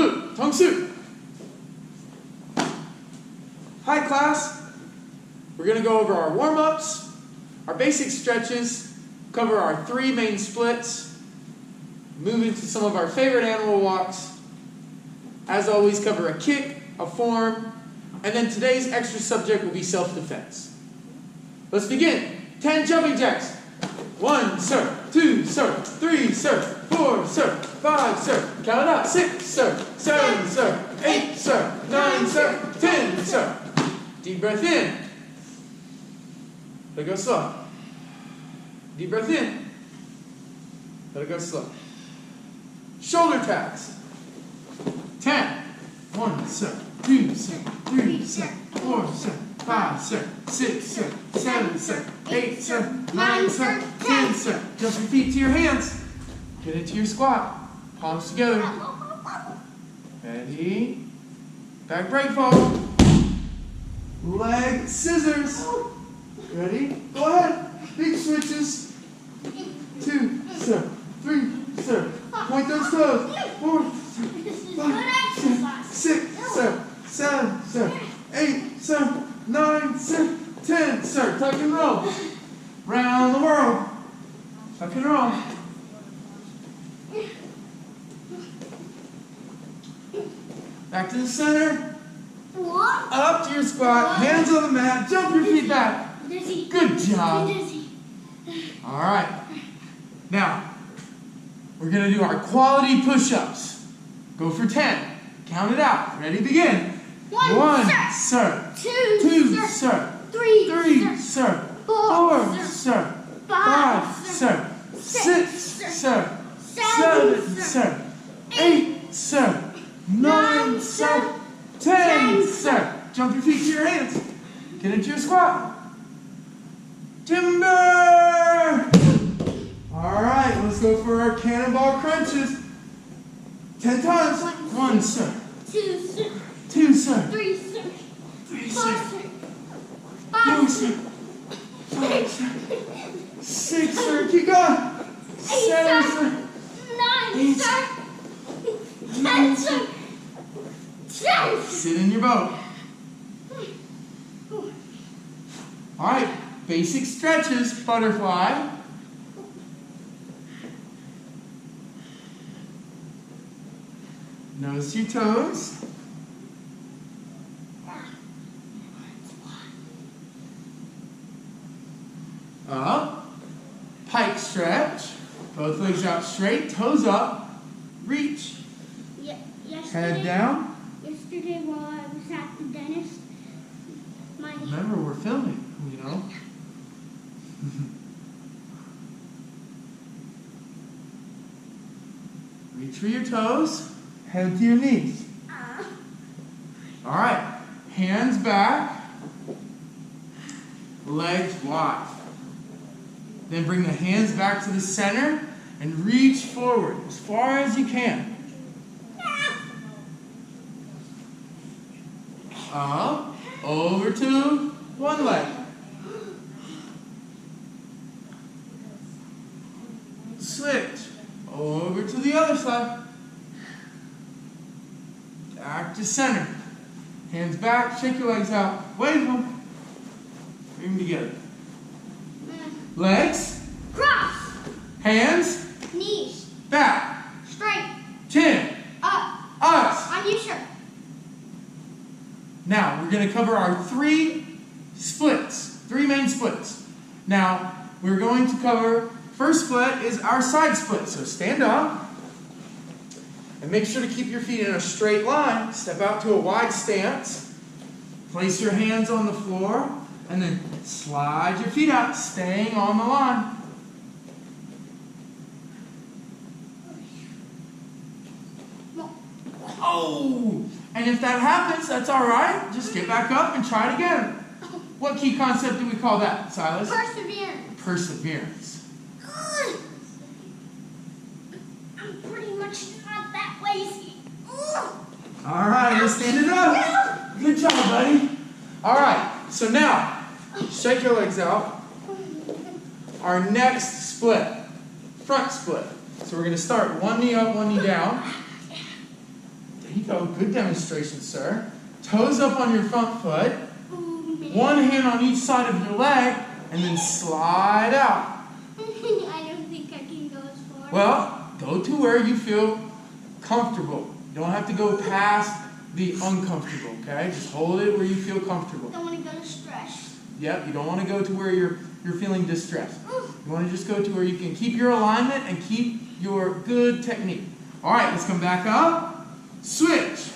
Good. Tongue soup. Hi, class. We're going to go over our warm-ups, our basic stretches, cover our 3 main splits, move into some of our favorite animal walks. As always, cover a kick, a form, and then today's extra subject will be self-defense. Let's begin. 10 jumping jacks. 1, sir. 2, sir. 3, sir. 4, sir. 5, sir. Count it out. 6, sir. 7, sir. 8, sir. 9, sir. 10, sir. Deep breath in. Let it go slow. Deep breath in. Let it go slow. Shoulder taps. 10. 1, sir. 2, sir. 3, sir. 4, sir. 5, sir. 6, sir. 7, sir. 8, sir. 9, sir. 10, sir. Jump your feet to your hands. Get into your squat. Palms together. Ready. Back break fall. Leg scissors. Ready? Go ahead. Big switches. 2, sir. 3, sir. Point those toes. 4, 5, sir. 6, sir. 7, sir. 8, sir. 9, sir. 10, sir. Tuck and roll. Round the world. Tuck and roll. Back to the center. Up to your squat. Hands on the mat. Jump your feet back. Good job. All right. Now, we're going to do our quality push-ups. Go for 10. Count it out. Ready, begin. 1, sir. 2, sir. 3, sir. 4, sir. 5, sir. 6, sir. 7, sir. 8, sir. 9, sir. 10, sir. Jump your feet to your hands. Get into your squat. Timber! All right, let's go for our cannonball crunches. 10 times. 1, sir. 2, sir. 2, sir. 3, sir. 3, 4, sir. sir. 5, 5, sir. sir. 5, sir. 6, sir. Keep going. 7, sir. 9, sir. 10, sir. 10. Sit in your boat. All right, basic stretches, butterfly. Nose to your toes. Up. Pike stretch. Both legs out straight, toes up. Reach. Head down. Yesterday while I was at the dentist, Remember, we're filming, you know. Reach for your toes. Head to your knees. All right. Hands back. Legs wide. Then bring the hands back to the center and reach forward as far as you can. Up, over to one leg. Switch, over to the other side. Back to center. Hands back, shake your legs out, wave them. Bring them together. Legs. cross, Hands. knees, Back. straight, Chin. up, Us. on your shirt. Now, we're going to cover our 3 splits, 3 main splits. Now, we're going to cover, first split is our side split. So stand up and make sure to keep your feet in a straight line. Step out to a wide stance. Place your hands on the floor and then slide your feet out, staying on the line. Oh! And if that happens, that's all right. Just get back up and try it again. What key concept do we call that, Silas? Perseverance. Perseverance. I'm pretty much not that lazy. All right, let's stand it up. Good job, buddy. All right, so now, shake your legs out. Our next split, front split. So we're going to start one knee up, one knee down. Take toe. Good demonstration, sir. Toes up on your front foot. One hand on each side of your leg, and then slide out. I don't think I can go as far. Well, go to where you feel comfortable. You don't have to go past the uncomfortable, okay? Just hold it where you feel comfortable. Don't want to go to stress. Yep, you don't want to go to where you're feeling distressed. You want to just go to where you can keep your alignment and keep your good technique. All right, let's come back up. Switch.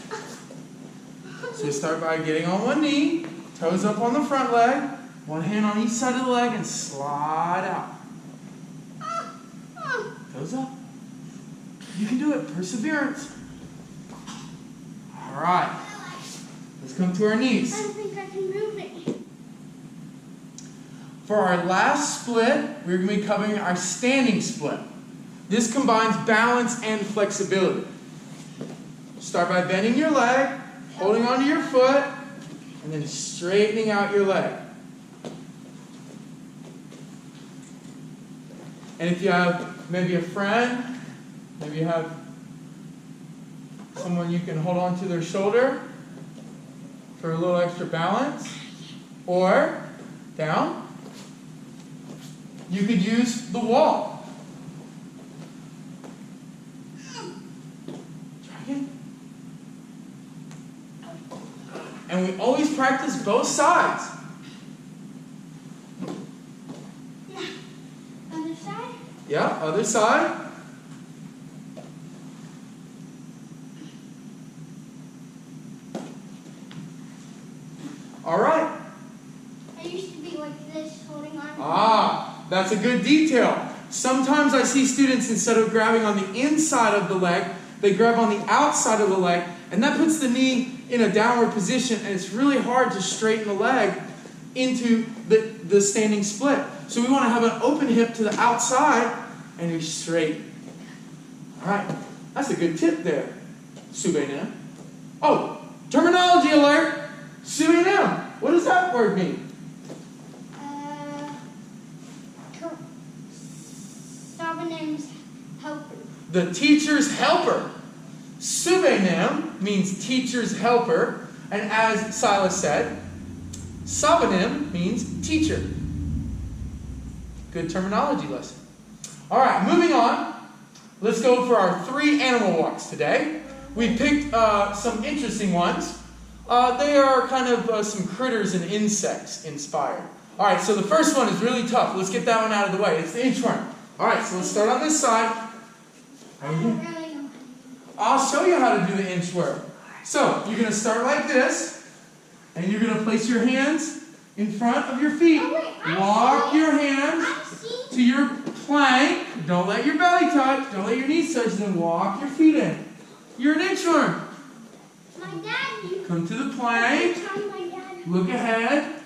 So you start by getting on one knee, toes up on the front leg, one hand on each side of the leg, and slide out. Toes up. You can do it. Perseverance. All right. Let's come to our knees. I don't think I can move it. For our last split, we're going to be covering our standing split. This combines balance and flexibility. Start by bending your leg, holding onto your foot, and then straightening out your leg. And if you have maybe a friend, maybe you have someone you can hold on to their shoulder for a little extra balance, or down, you could use the wall. Try again. And we always practice both sides. Other side? Yeah, other side. All right. I used to be like this, holding on. Ah, that's a good detail. Sometimes I see students, instead of grabbing on the inside of the leg, they grab on the outside of the leg, and that puts the knee in a downward position, and it's really hard to straighten the leg into the standing split. So we want to have an open hip to the outside, and we straight. All right, that's a good tip there. Subena. Oh, terminology alert. Subena. What does that word mean? Sabanim's helper. The teacher's helper. Subenim means teacher's helper, and as Silas said, Sabanim means teacher. Good terminology lesson. All right, moving on. Let's go for our 3 animal walks today. We picked some interesting ones. They are kind of some critters and insects inspired. All right, so the first one is really tough. Let's get that one out of the way. It's the inchworm. All right, so let's start on this side. I'll show you how to do the inchworm. So you're going to start like this, and you're going to place your hands in front of your feet. Walk your hands to your plank. Don't let your belly touch. Don't let your knees touch. Then walk your feet in. You're an inchworm. Come to the plank. Look ahead.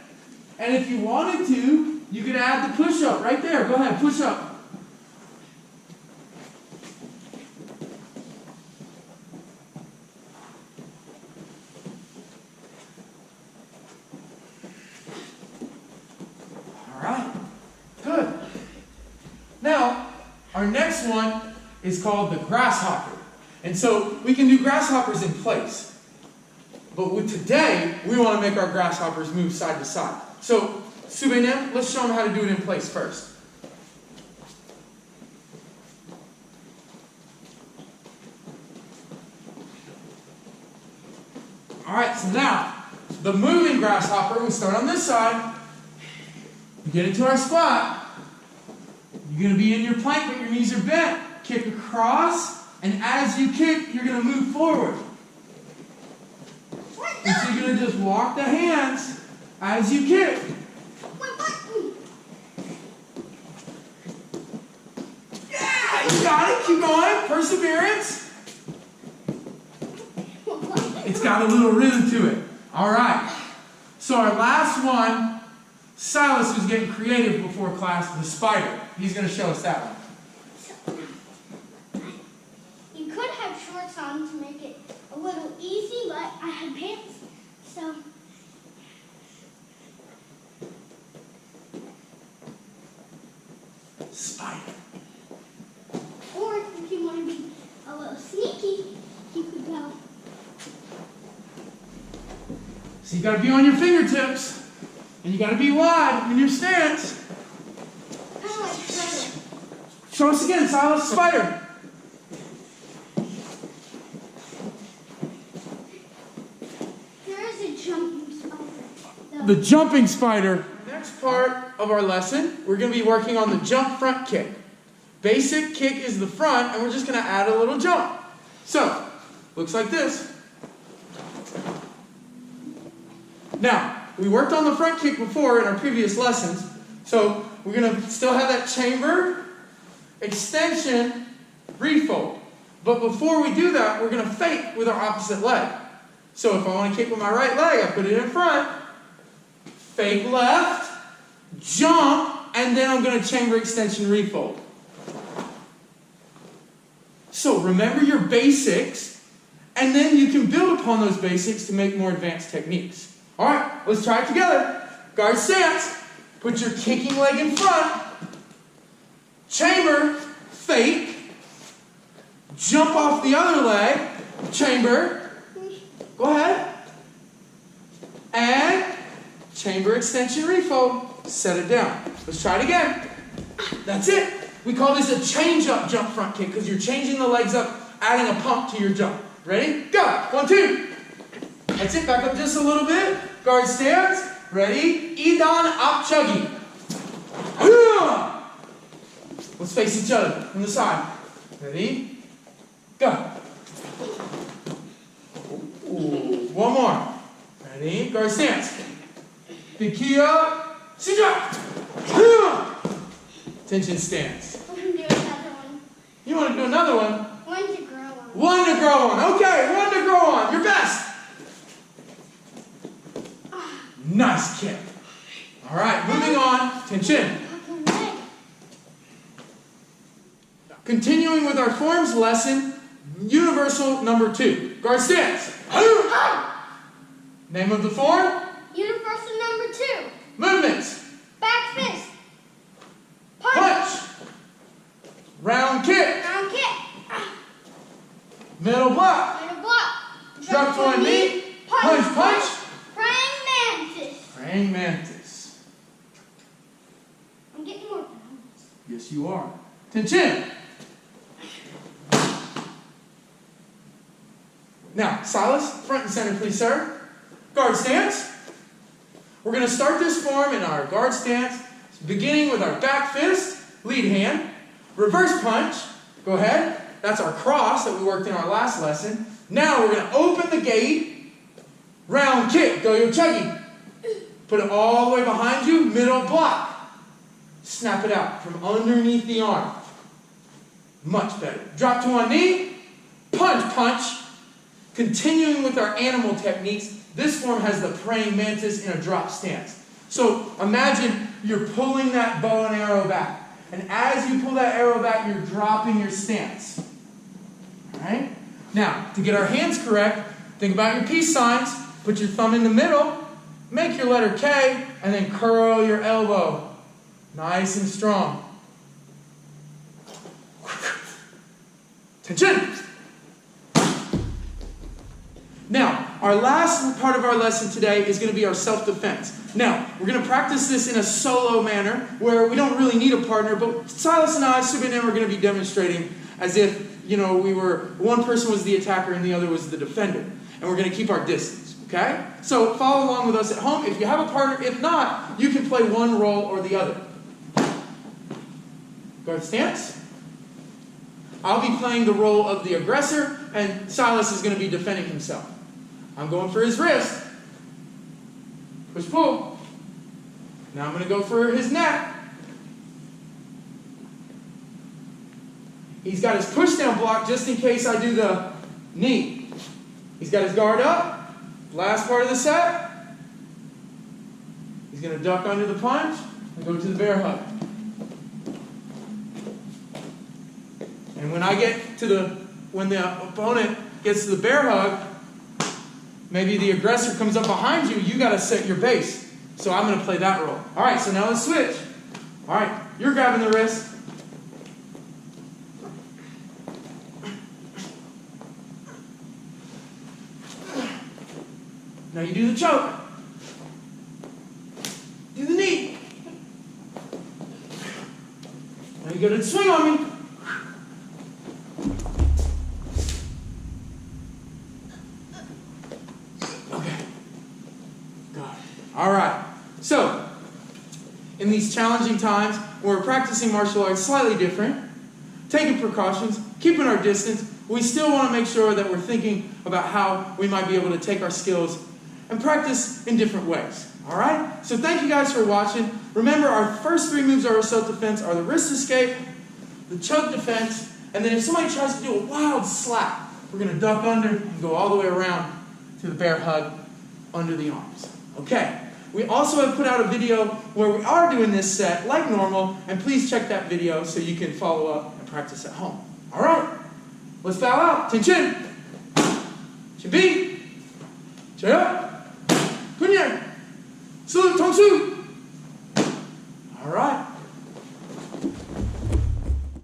And if you wanted to, you could add the push-up right there. Go ahead, push up. All right. Good. Now, our next one is called the grasshopper. And so we can do grasshoppers in place. But with today, we want to make our grasshoppers move side to side. So, Subenem, let's show them how to do it in place first. All right, so now, the moving grasshopper, we start on this side. You get into our squat. You're going to be in your plank, but your knees are bent. Kick across, and as you kick, you're going to move forward. And so you're going to just walk the hands as you kick. Yeah, you got it. Keep going. Perseverance. It's got a little rhythm to it. All right. So our last one, Silas was getting creative before class, the spider. He's going to show us that one. You could have shorts on to make it a little easy, but I had pants, so. Spider. Or if you want to be a little sneaky, you could go So you got to be on your fingertips. And you got to be wide in your stance. Kind of like spider. Show us again, Silas. Spider. There is a jumping spider. The jumping spider. Next part of our lesson, we're going to be working on the jump front kick. Basic kick is the front, and we're just going to add a little jump. So, looks like this. Now, we worked on the front kick before in our previous lessons, so we're going to still have that chamber, extension, refold. But before we do that, we're going to fake with our opposite leg. So if I want to kick with my right leg, I put it in front, fake left, jump, and then I'm going to chamber, extension, refold. So remember your basics, and then you can build upon those basics to make more advanced techniques. All right, let's try it together. Guard stance. Put your kicking leg in front. Chamber, fake. Jump off the other leg. Chamber. Go ahead. And chamber, extension, refold. Set it down. Let's try it again. That's it. We call this a change-up jump front kick because you're changing the legs up, adding a pump to your jump. Ready? Go. 1, 2. That's it. Back up just a little bit. Guard stance. Ready? Idan up chuggy. Let's face each other from the side. Ready? Go. Ooh. One more. Ready? Guard stance. Big key up. Sit up. Tension stance. I'm going to do another one. You want to do another one? One to grow on. One to grow on. Okay, one to grow on. Your best. Nice kick. All right, moving on. Tension. Continuing with our forms lesson, universal number 2. Guard stance. Name of the form? Universal number 2. Movements. Back fist. Punch. Round kick. Round kick. Middle block. Middle block. Drop to one knee. Punch, punch. Praying mantis. Praying mantis. I'm getting more balance. Yes, you are. Tension. Now, Silas, front and center, please, sir. Guard stance. We're going to start this form in our guard stance, beginning with our back fist, lead hand, reverse punch. Go ahead. That's our cross that we worked in our last lesson. Now we're going to open the gate, round kick, go yo chuggy. Put it all the way behind you, middle block. Snap it out from underneath the arm. Much better. Drop to one knee, punch, punch. Continuing with our animal techniques, this form has the praying mantis in a drop stance. So imagine you're pulling that bow and arrow back. And as you pull that arrow back, you're dropping your stance. All right? Now, to get our hands correct, think about your peace signs. Put your thumb in the middle. Make your letter K, and then curl your elbow. Nice and strong. Tension. Now, our last part of our lesson today is going to be our self-defense. Now, we're going to practice this in a solo manner where we don't really need a partner, but Silas and I, Subin, and we're going to be demonstrating as if, one person was the attacker and the other was the defender. And we're going to keep our distance, okay? So follow along with us at home. If you have a partner, if not, you can play one role or the other. Guard stance. I'll be playing the role of the aggressor, and Silas is going to be defending himself. I'm going for his wrist. Push, pull. Now I'm going to go for his neck. He's got his push down block just in case I do the knee. He's got his guard up. Last part of the set. He's going to duck under the punch and go to the bear hug. And when the opponent gets to the bear hug, maybe the aggressor comes up behind you, you got to set your base. So I'm going to play that role. All right, so now let's switch. All right, you're grabbing the wrist. Now you do the choke. get a swing on me. Okay. Good. All right. So, in these challenging times, when we're practicing martial arts slightly different, taking precautions, keeping our distance, we still want to make sure that we're thinking about how we might be able to take our skills and practice in different ways. All right? So thank you guys for watching. Remember, our first 3 moves of our self-defense are the wrist escape, the choke defense, and then if somebody tries to do a wild slap, we're going to duck under and go all the way around to the bear hug under the arms. Okay. We also have put out a video where we are doing this set like normal, and please check that video so you can follow up and practice at home. All right. Let's bow out. Chin chin. Chin B. Chin up. Kunya. Salute Tong Su.